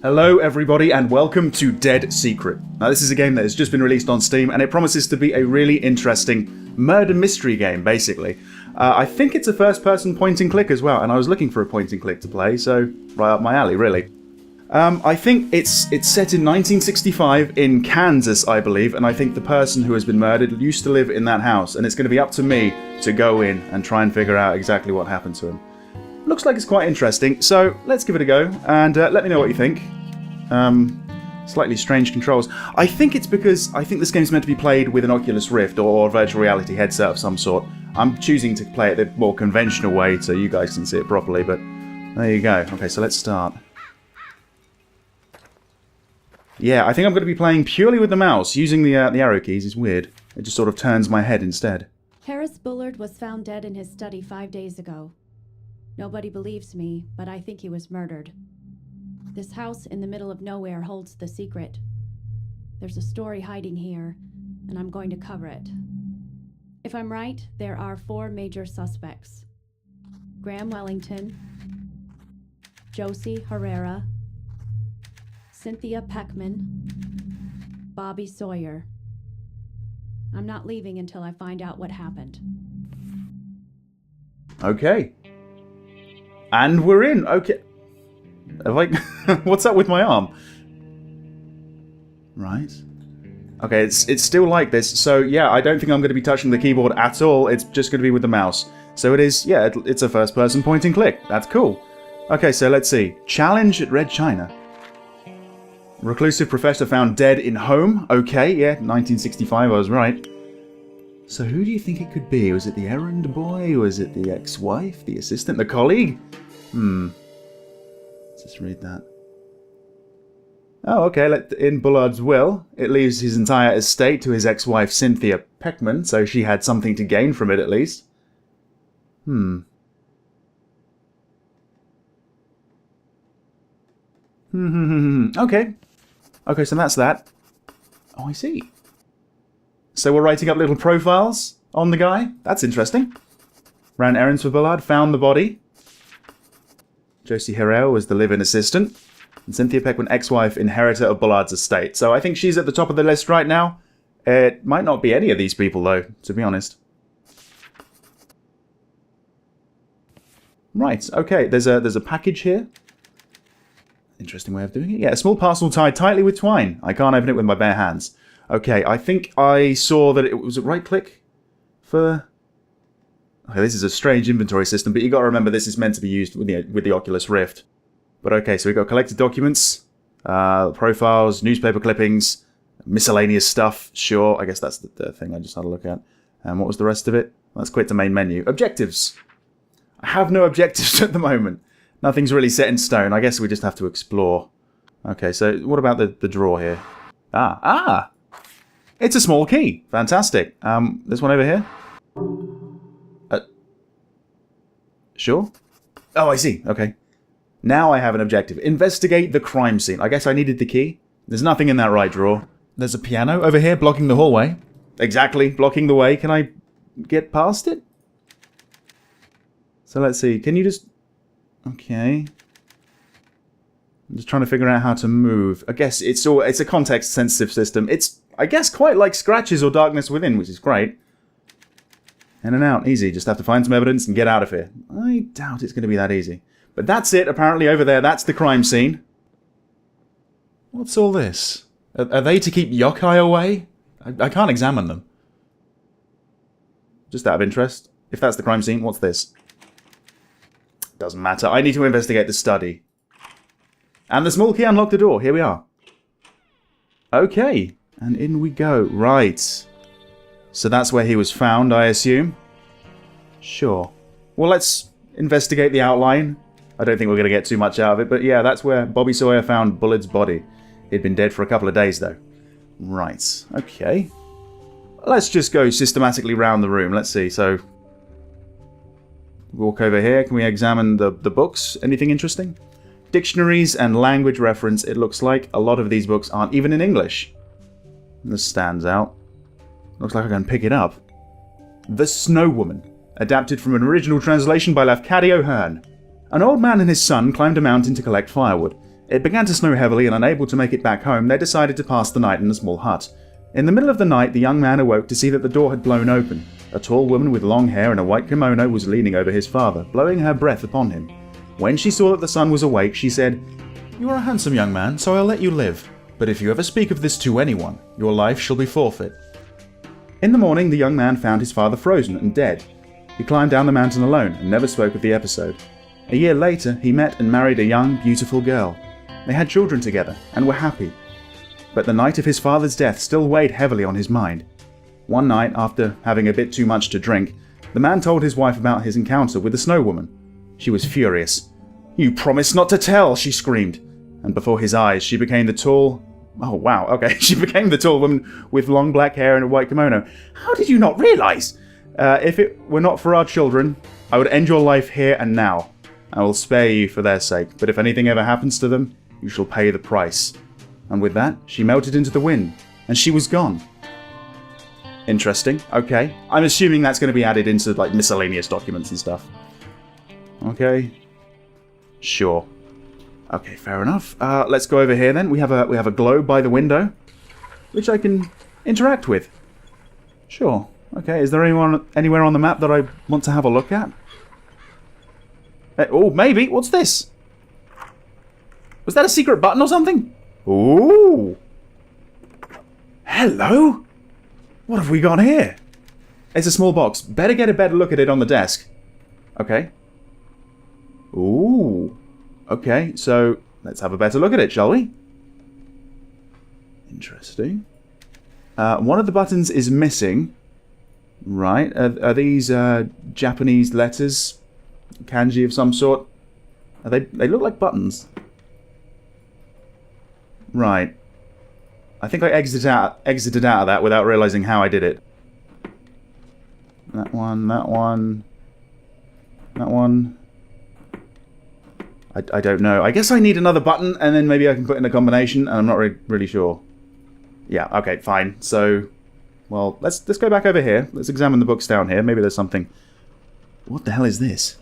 Hello everybody and welcome to Dead Secret. Now this is a game that has just been released on Steam and it promises to be a really interesting murder mystery game basically. I think it's a first person point and click as well, and I was looking for a point and click to play, so right up my alley really. I think it's set in 1965 in Kansas, I believe, and I think the person who has been murdered used to live in that house, and it's going to be up to me to go in and try and figure out exactly what happened to him. Looks like it's quite interesting, so let's give it a go, and let me know what you think. Slightly strange controls. I think it's because I think this game's meant to be played with an Oculus Rift or a virtual reality headset of some sort. I'm choosing to play it the more conventional way so you guys can see it properly, but there you go. Okay, so let's start. Yeah, I think I'm going to be playing purely with the mouse. Using the arrow keys is weird. It just sort of turns my head instead. Harris Bullard was found dead in his study 5 days ago. Nobody believes me, but I think he was murdered. This house in the middle of nowhere holds the secret. There's a story hiding here, and I'm going to cover it. If I'm right, there are 4 major suspects. Graham Wellington, Josie Herrera, Cynthia Peckman, Bobby Sawyer. I'm not leaving until I find out what happened. Okay. And we're in. Okay. What's up with my arm? Right. Okay, it's still like this. So yeah, I don't think I'm going to be touching the keyboard at all. It's just going to be with the mouse. So it is, yeah, it's a first-person point and click. That's cool. Okay, so let's see. Challenge at Red China. Reclusive professor found dead in home. Okay, yeah, 1965, I was right. So who do you think it could be? Was it the errand boy? Was it the ex-wife? The assistant? The colleague? Let's just read that. Oh, okay, in Bullard's will, it leaves his entire estate to his ex-wife Cynthia Peckman, so she had something to gain from it at least. Okay. Okay, so that's that. Oh, I see. So we're writing up little profiles on the guy? That's interesting. Ran errands for Bullard, found the body. Josie Herrera was the live-in assistant. And Cynthia Peckman, ex-wife, inheritor of Bullard's estate. So I think she's at the top of the list right now. It might not be any of these people, though, to be honest. Right, okay, there's a package here. Interesting way of doing it. Yeah, a small parcel tied tightly with twine. I can't open it with my bare hands. Okay, I think I saw that it was a right-click for... Okay, this is a strange inventory system, but you got to remember this is meant to be used with the Oculus Rift. But okay, so we've got collected documents, profiles, newspaper clippings, miscellaneous stuff. Sure, I guess that's the thing I just had a look at. And what was the rest of it? Let's quit the main menu. Objectives. I have no objectives at the moment. Nothing's really set in stone. I guess we just have to explore. Okay, so what about the drawer here? Ah! It's a small key. Fantastic. There's one over here. Sure? Oh, I see. Okay. Now I have an objective. Investigate the crime scene. I guess I needed the key. There's nothing in that right drawer. There's a piano over here blocking the hallway. Exactly, blocking the way. Can I get past it? So let's see. Can you just... Okay. I'm just trying to figure out how to move. I guess it's a context-sensitive system. It's, I guess, quite like Scratches or Darkness Within, which is great. In and out, easy. Just have to find some evidence and get out of here. I doubt it's going to be that easy. But that's it, apparently, over there. That's the crime scene. What's all this? Are they to keep yokai away? I can't examine them. Just out of interest. If that's the crime scene, what's this? Doesn't matter. I need to investigate the study. And the small key unlocked the door. Here we are. Okay. And in we go. Right. So that's where he was found, I assume? Sure. Well, let's investigate the outline. I don't think we're going to get too much out of it, but yeah, that's where Bobby Sawyer found Bullard's body. He'd been dead for a couple of days, though. Right. Okay. Let's just go systematically round the room. Let's see. So, walk over here. Can we examine the books? Anything interesting? Dictionaries and language reference. It looks like a lot of these books aren't even in English. This stands out. Looks like I can pick it up. The Snow Woman. Adapted from an original translation by Lafcadio Hearn. An old man and his son climbed a mountain to collect firewood. It began to snow heavily, and unable to make it back home, they decided to pass the night in a small hut. In the middle of the night, the young man awoke to see that the door had blown open. A tall woman with long hair and a white kimono was leaning over his father, blowing her breath upon him. When she saw that the son was awake, she said, "You are a handsome young man, so I'll let you live. But if you ever speak of this to anyone, your life shall be forfeit." In the morning, the young man found his father frozen and dead. He climbed down the mountain alone and never spoke of the episode. A year later, he met and married a young, beautiful girl. They had children together and were happy. But the night of his father's death still weighed heavily on his mind. One night, after having a bit too much to drink, the man told his wife about his encounter with the snow woman. She was furious. "You promised not to tell," she screamed. And before his eyes, she became the tall... Oh, wow, okay. She became the tall woman with long black hair and a white kimono. "How did you not realize? If it were not for our children, I would end your life here and now. I will spare you for their sake, but if anything ever happens to them, you shall pay the price." And with that, she melted into the wind, and she was gone. Interesting. Okay. I'm assuming that's going to be added into, like, miscellaneous documents and stuff. Okay. Sure. Okay, fair enough. Let's go over here then. We have a globe by the window, which I can interact with. Sure. Okay, is there anywhere on the map that I want to have a look at? Oh, maybe. What's this? Was that a secret button or something? Ooh. Hello? What have we got here? It's a small box. Better get a better look at it on the desk. Okay. Ooh. Okay, so let's have a better look at it, shall we? Interesting. One of the buttons is missing. Right. Are these Japanese letters? Kanji of some sort? They look like buttons. Right. I think I exited out of that without realizing how I did it. That one, that one, that one. I don't know. I guess I need another button, and then maybe I can put in a combination, and I'm not really sure. Yeah, okay, fine. So, well, let's go back over here. Let's examine the books down here. Maybe there's something... What the hell is this?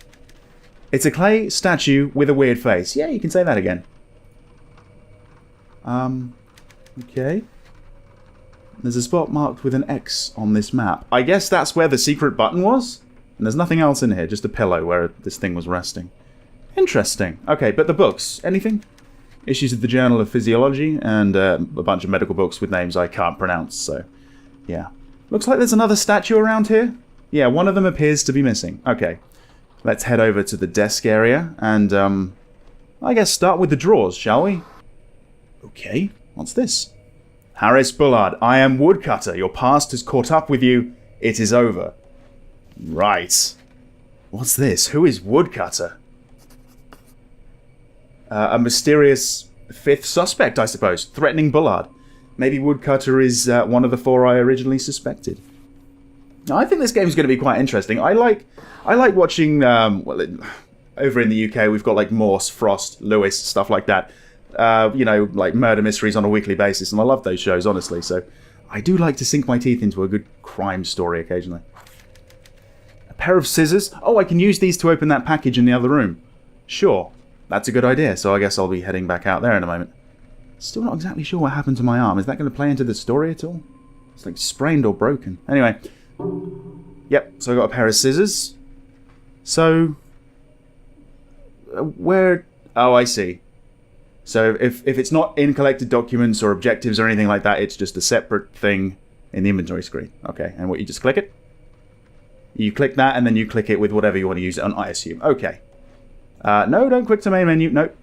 It's a clay statue with a weird face. Yeah, you can say that again. Okay. There's a spot marked with an X on this map. I guess that's where the secret button was? And there's nothing else in here, just a pillow where this thing was resting. Interesting. Okay, but the books, anything? Issues of the Journal of Physiology and a bunch of medical books with names I can't pronounce, so yeah. Looks like there's another statue around here. Yeah, one of them appears to be missing. Okay, let's head over to the desk area and, I guess start with the drawers, shall we? Okay, what's this? Harris Bullard, I am Woodcutter. Your past has caught up with you. It is over. Right. What's this? Who is Woodcutter? A mysterious fifth suspect, I suppose, threatening Bullard. Maybe Woodcutter is one of the four I originally suspected. Now, I think this game is going to be quite interesting. I like watching. Well, over in the UK, we've got like Morse, Frost, Lewis, stuff like that. You know, like murder mysteries on a weekly basis, and I love those shows, honestly. So, I do like to sink my teeth into a good crime story occasionally. A pair of scissors. Oh, I can use these to open that package in the other room. Sure. That's a good idea, so I guess I'll be heading back out there in a moment. Still not exactly sure what happened to my arm. Is that going to play into the story at all? It's like sprained or broken. Anyway. Yep, so I got a pair of scissors. So... where... Oh, I see. So if it's not in collected documents or objectives or anything like that, it's just a separate thing in the inventory screen. Okay, and what, you just click it? You click that, and then you click it with whatever you want to use it on, I assume. Okay. No, don't click to main menu. Nope.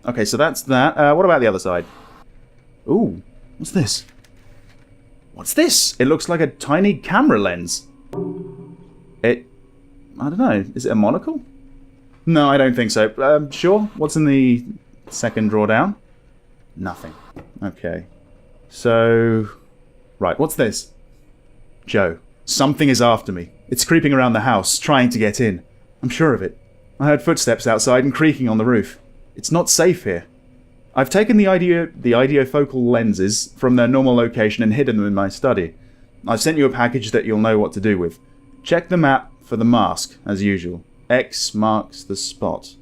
Okay, so that's that. What about the other side? Ooh, what's this? What's this? It looks like a tiny camera lens. I don't know. Is it a monocle? No, I don't think so. Sure. What's in the second drawer down? Nothing. Okay. So... Right, what's this? Joe. Something is after me. It's creeping around the house, trying to get in. I'm sure of it. I heard footsteps outside and creaking on the roof. It's not safe here. I've taken the idiofocal lenses from their normal location and hidden them in my study. I've sent you a package that you'll know what to do with. Check the map for the mask, as usual. X marks the spot.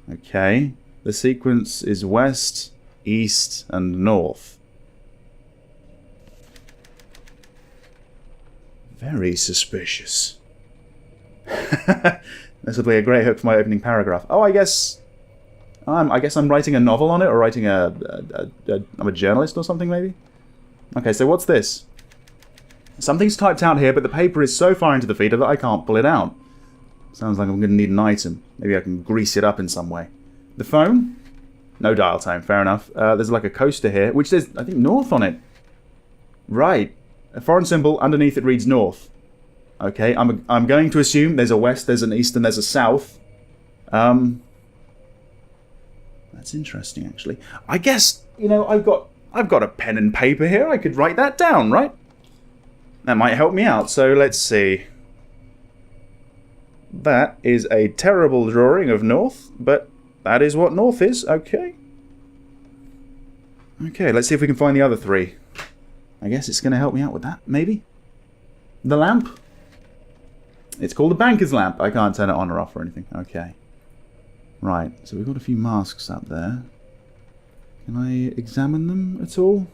Okay. The sequence is west, east, and north. Very suspicious. This will be a great hook for my opening paragraph. Oh, I guess I'm writing a novel on it, or writing I'm a journalist or something, maybe? Okay, so what's this? Something's typed out here, but the paper is so far into the feeder that I can't pull it out. Sounds like I'm going to need an item. Maybe I can grease it up in some way. The phone? No dial tone, fair enough. There's like a coaster here, which says, I think, north on it. Right. A foreign symbol, underneath it reads north. Okay, I'm going to assume there's a west, there's an east, and there's a south. That's interesting, actually. I guess, you know, I've got a pen and paper here. I could write that down, right? That might help me out. So let's see. That is a terrible drawing of north, but that is what north is. Okay. Okay, let's see if we can find the other three. I guess it's going to help me out with that, maybe? The lamp? It's called a banker's lamp. I can't turn it on or off or anything. Okay. Right, so we've got a few masks up there. Can I examine them at all?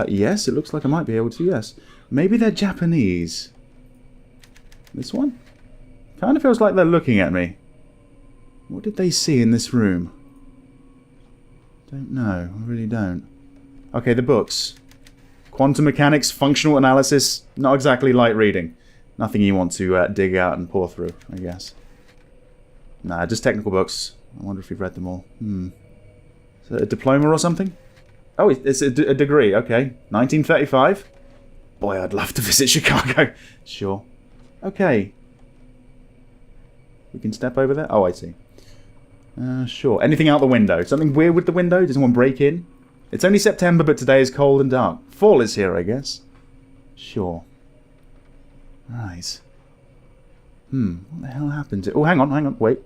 Yes, it looks like I might be able to, yes. Maybe they're Japanese. This one? Kind of feels like they're looking at me. What did they see in this room? Don't know, I really don't. Okay, the books. Quantum mechanics, functional analysis, not exactly light reading. Nothing you want to dig out and pore through, I guess. Nah, just technical books. I wonder if you've read them all. Is it a diploma or something? Oh, it's a degree, okay. 1935? Boy, I'd love to visit Chicago. Sure. Okay. We can step over there? Oh, I see. Sure. Anything out the window? Something weird with the window? Does anyone break in? It's only September, but today is cold and dark. Fall is here, I guess. Sure. Right. What the hell happened to... Oh, hang on, wait.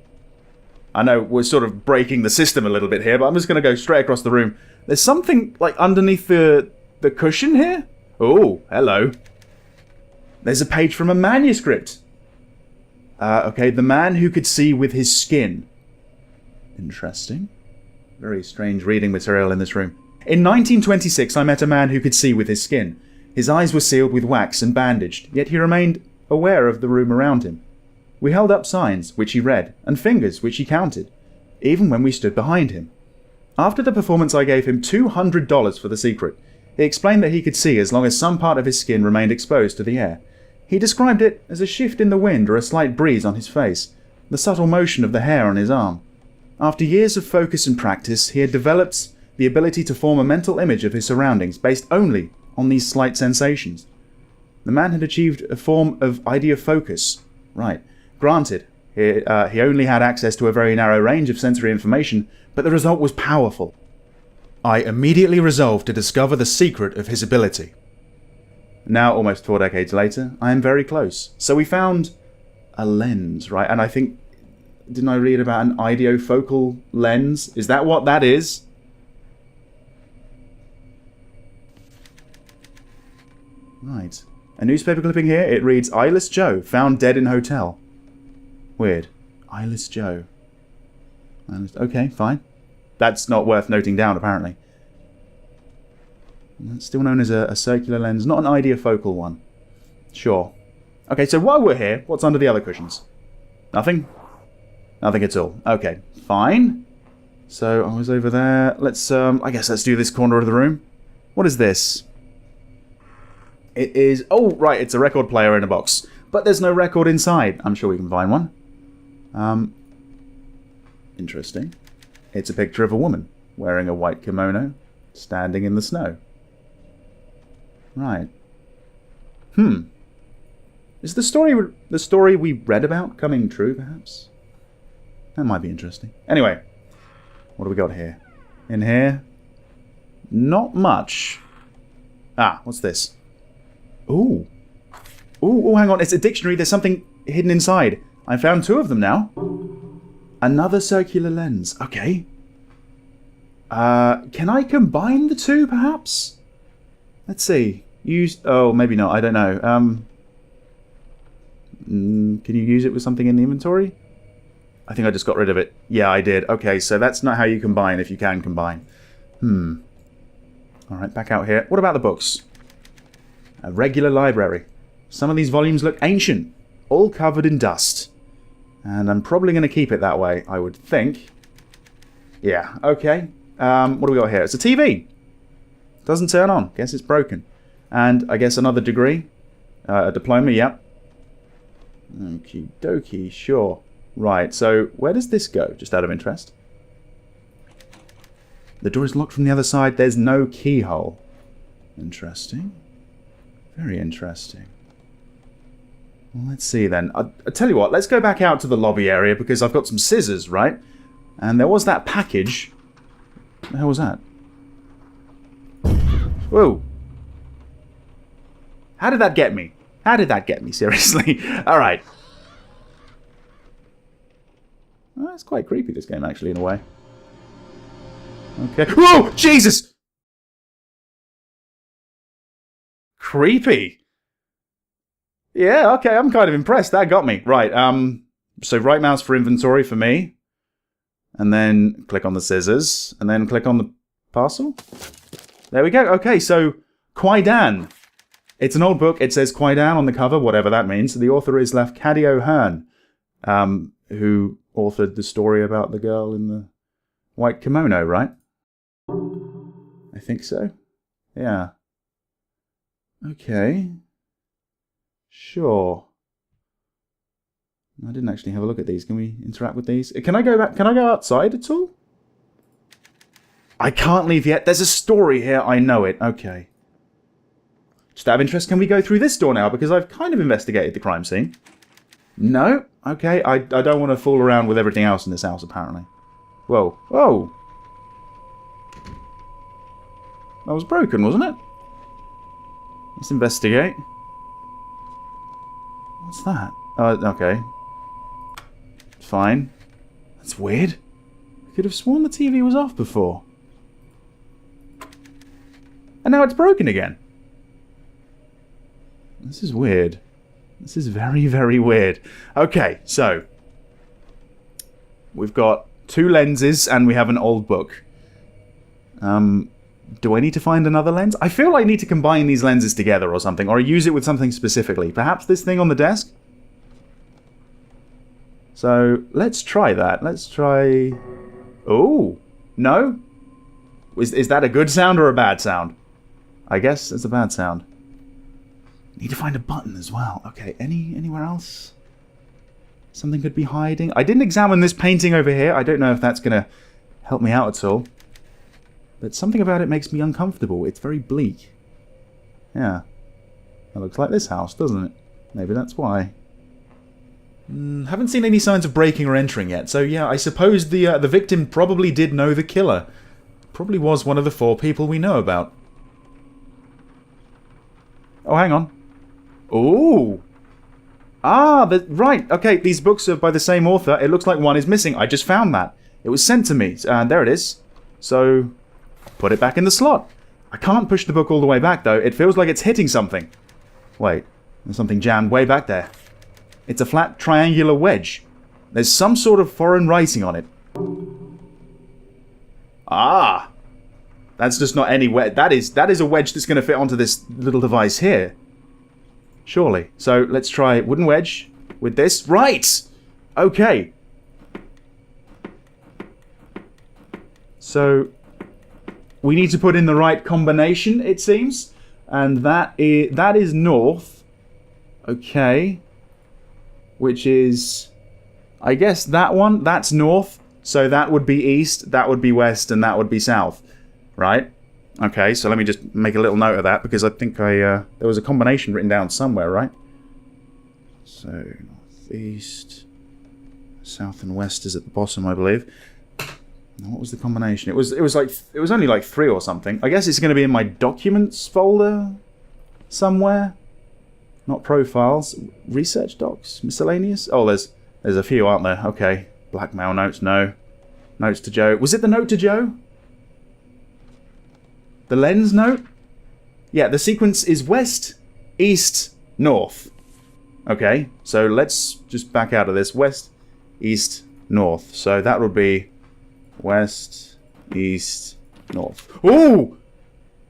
I know we're sort of breaking the system a little bit here, but I'm just going to go straight across the room. There's something, like, underneath the cushion here? Oh, hello. There's a page from a manuscript. Okay, the man who could see with his skin. Interesting. Very strange reading material in this room. In 1926, I met a man who could see with his skin. His eyes were sealed with wax and bandaged, yet he remained aware of the room around him. We held up signs, which he read, and fingers, which he counted, even when we stood behind him. After the performance, I gave him $200 for the secret. He explained that he could see as long as some part of his skin remained exposed to the air. He described it as a shift in the wind or a slight breeze on his face, the subtle motion of the hair on his arm. After years of focus and practice, he had developed the ability to form a mental image of his surroundings based only on these slight sensations. The man had achieved a form of idea focus. Right. Granted, he only had access to a very narrow range of sensory information, but the result was powerful. I immediately resolved to discover the secret of his ability. Now, almost 4 decades later, I am very close. So we found a lens, right? And I think... Didn't I read about an ideofocal lens? Is that what that is? Right. A newspaper clipping here. It reads, Eyeless Joe, found dead in hotel. Weird. Eyeless Joe. Okay, fine. That's not worth noting down, apparently. That's still known as a circular lens, not an ideofocal one. Sure. Okay, so while we're here, what's under the other cushions? Nothing? Nothing at all. Okay, fine. So, I was over there. Let's, I guess let's do this corner of the room. What is this? It is... Oh, right, it's a record player in a box. But there's no record inside. I'm sure we can find one. Interesting. It's a picture of a woman wearing a white kimono, standing in the snow. Right. Is the story we read about coming true, perhaps? That might be interesting. Anyway, what do we got here? In here? Not much. Ah, what's this? Ooh. Ooh, hang on. It's a dictionary. There's something hidden inside. I found 2 of them now. Another circular lens. Okay. Can I combine the 2, perhaps? Let's see. Use... Oh, maybe not. I don't know. Can you use it with something in the inventory? I think I just got rid of it. Yeah, I did. Okay, so that's not how you combine if you can combine. Alright, back out here. What about the books? A regular library. Some of these volumes look ancient. All covered in dust. And I'm probably going to keep it that way, I would think. Yeah, okay. What do we got here? It's a TV. Doesn't turn on. Guess it's broken. And I guess another degree. A diploma, yep. Okie dokie, sure. Right, so where does this go? Just out of interest. The door is locked from the other side. There's no keyhole. Interesting. Very interesting. Well, let's see then. I'll tell you what, let's go back out to the lobby area because I've got some scissors, right? And there was that package. What the hell was that? Whoa. How did that get me? How did that get me? Seriously. Alright. Well, it's quite creepy, this game, actually, in a way. Okay. Whoa! Jesus! Creepy. Yeah, okay, I'm kind of impressed. That got me. Right, so right mouse for inventory for me. And then click on the scissors. And then click on the parcel. There we go. Okay, so Kwaidan. It's an old book. It says Kwaidan on the cover, whatever that means. The author is Lafcadio Hearn, who authored the story about the girl in the white kimono, right? I think so. Yeah. Okay. Sure. I didn't actually have a look at these. Can we interact with these? Can I go back? Can I go outside at all? I can't leave yet. There's a story here. I know it. Okay. Just out of interest, can we go through this door now? Because I've kind of investigated the crime scene. No? Okay, I don't want to fool around with everything else in this house, apparently. Whoa. Whoa! That was broken, wasn't it? Let's investigate. What's that? Okay. Fine. That's weird. I could have sworn the TV was off before. And now it's broken again. This is weird. This is very, very weird. Okay, so we've got 2 lenses and we have an old book. Do I need to find another lens? I feel I need to combine these lenses together or something, or use it with something specifically. Perhaps this thing on the desk? So, let's try that. Let's try... Oh! No? Is that a good sound or a bad sound? I guess it's a bad sound. Need to find a button as well. Okay, anywhere else? Something could be hiding. I didn't examine this painting over here. I don't know if that's going to help me out at all. But something about it makes me uncomfortable. It's very bleak. Yeah. It looks like this house, doesn't it? Maybe that's why. Haven't seen any signs of breaking or entering yet. So yeah, I suppose the victim probably did know the killer. Probably was one of the 4 people we know about. Oh, hang on. Ooh. Ah, right. Okay, these books are by the same author. It looks like one is missing. I just found that. It was sent to me. And there it is. So, put it back in the slot. I can't push the book all the way back, though. It feels like it's hitting something. Wait. There's something jammed way back there. It's a flat triangular wedge. There's some sort of foreign writing on it. Ah. That's just not any wedge. That is a wedge that's going to fit onto this little device here. Surely. So let's try wooden wedge with this. Right! Okay. So we need to put in the right combination, it seems. And that is north. Okay. Which is... I guess that one, that's north. So that would be east, that would be west, and that would be south. Right? Okay, so let me just make a little note of that, because I think there was a combination written down somewhere, right? So, northeast, south and west is at the bottom, I believe. Now, what was the combination? It was only like 3 or something. I guess it's going to be in my documents folder somewhere. Not profiles. Research docs? Miscellaneous? Oh, there's a few, aren't there? Okay. Blackmail notes, no. Notes to Joe. Was it the note to Joe? The lens note? Yeah, the sequence is west, east, north. Okay, so let's just back out of this. West, east, north. So that would be west, east, north. Ooh!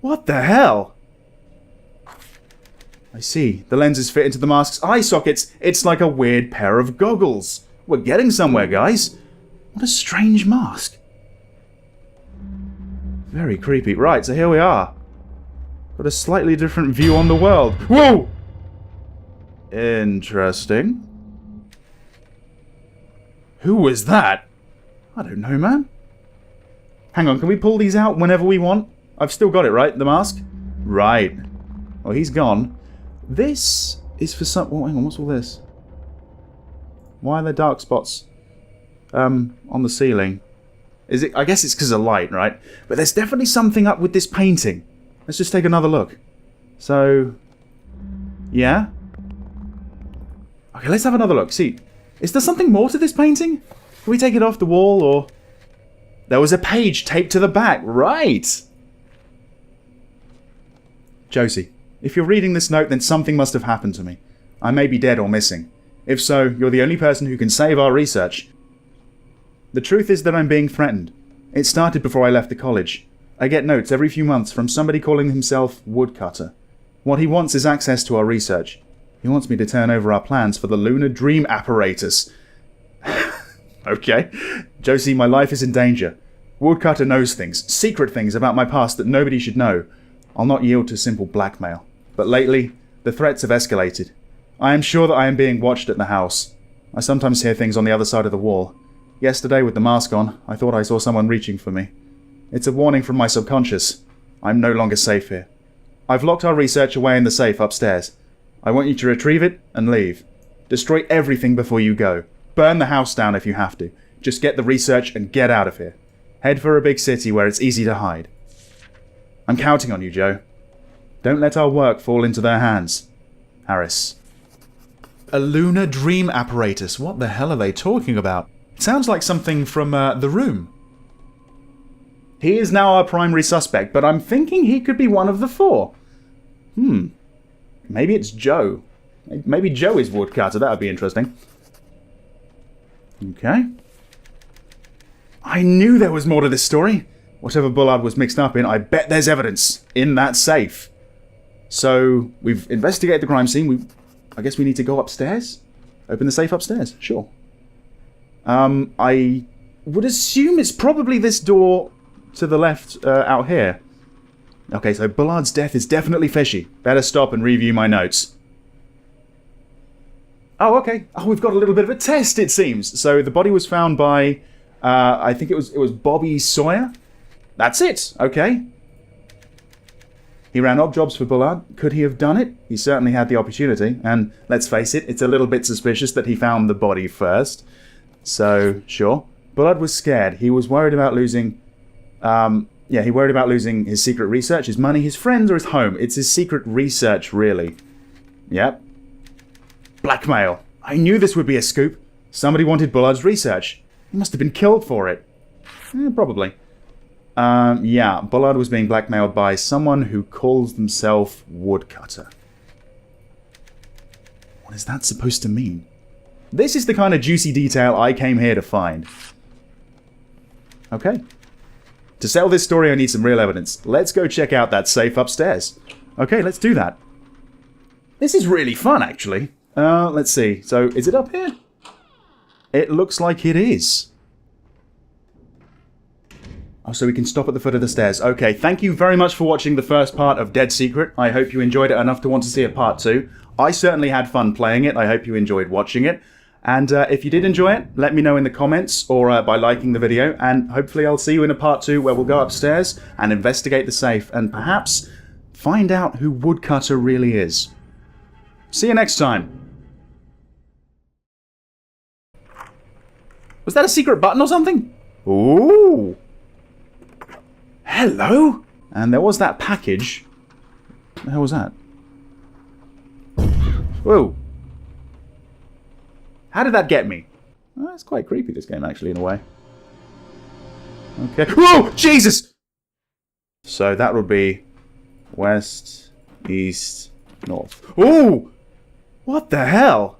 What the hell? I see. The lenses fit into the mask's eye sockets. It's like a weird pair of goggles. We're getting somewhere, guys. What a strange mask. Very creepy. Right, so here we are. Got a slightly different view on the world. Whoa! Interesting. Who was that? I don't know, man. Hang on, can we pull these out whenever we want? I've still got it, right? The mask? Right. Well, he's gone. This is for some... Oh, hang on, what's all this? Why are there dark spots on the ceiling? Is it? I guess it's because of light, right? But there's definitely something up with this painting. Let's just take another look. So... yeah? Okay, let's have another look. See, is there something more to this painting? Can we take it off the wall, or... There was a page taped to the back. Right! Josie, if you're reading this note, then something must have happened to me. I may be dead or missing. If so, you're the only person who can save our research. The truth is that I'm being threatened. It started before I left the college. I get notes every few months from somebody calling himself Woodcutter. What he wants is access to our research. He wants me to turn over our plans for the lunar dream apparatus. Okay. Josie, my life is in danger. Woodcutter knows things, secret things about my past that nobody should know. I'll not yield to simple blackmail. But lately, the threats have escalated. I am sure that I am being watched at the house. I sometimes hear things on the other side of the wall. Yesterday, with the mask on, I thought I saw someone reaching for me. It's a warning from my subconscious. I'm no longer safe here. I've locked our research away in the safe upstairs. I want you to retrieve it and leave. Destroy everything before you go. Burn the house down if you have to. Just get the research and get out of here. Head for a big city where it's easy to hide. I'm counting on you, Joe. Don't let our work fall into their hands. Harris. A lunar dream apparatus. What the hell are they talking about? It sounds like something from The Room. He is now our primary suspect, but I'm thinking he could be one of the four. Maybe it's Joe. Maybe Joe is Woodcutter. That would be interesting. Okay. I knew there was more to this story. Whatever Bullard was mixed up in, I bet there's evidence in that safe. So, we've investigated the crime scene. I guess we need to go upstairs? Open the safe upstairs? Sure. I would assume it's probably this door to the left out here. Okay, so Bullard's death is definitely fishy. Better stop and review my notes. Oh, okay. Oh, we've got a little bit of a test, it seems. So the body was found by, I think it was Bobby Sawyer. That's it. Okay. He ran odd jobs for Bullard. Could he have done it? He certainly had the opportunity. And let's face it, it's a little bit suspicious that he found the body first. So, sure. Bullard was scared. He was worried about losing... he worried about losing his secret research, his money, his friends, or his home. It's his secret research, really. Yep. Blackmail. I knew this would be a scoop. Somebody wanted Bullard's research. He must have been killed for it. Probably. Bullard was being blackmailed by someone who calls themselves Woodcutter. What is that supposed to mean? This is the kind of juicy detail I came here to find. Okay. To sell this story, I need some real evidence. Let's go check out that safe upstairs. Okay, let's do that. This is really fun, actually. Let's see. So, is it up here? It looks like it is. Oh, so we can stop at the foot of the stairs. Okay, thank you very much for watching the first part of Dead Secret. I hope you enjoyed it enough to want to see a part 2. I certainly had fun playing it. I hope you enjoyed watching it. And if you did enjoy it, let me know in the comments or by liking the video. And hopefully I'll see you in a part 2 where we'll go upstairs and investigate the safe and perhaps find out who Woodcutter really is. See you next time. Was that a secret button or something? Ooh. Hello? And there was that package. What the hell was that? Whoa. How did that get me? Oh, it's quite creepy, this game, actually, in a way. Okay. Whoa! Jesus! So that would be west, east, north. Ooh! What the hell?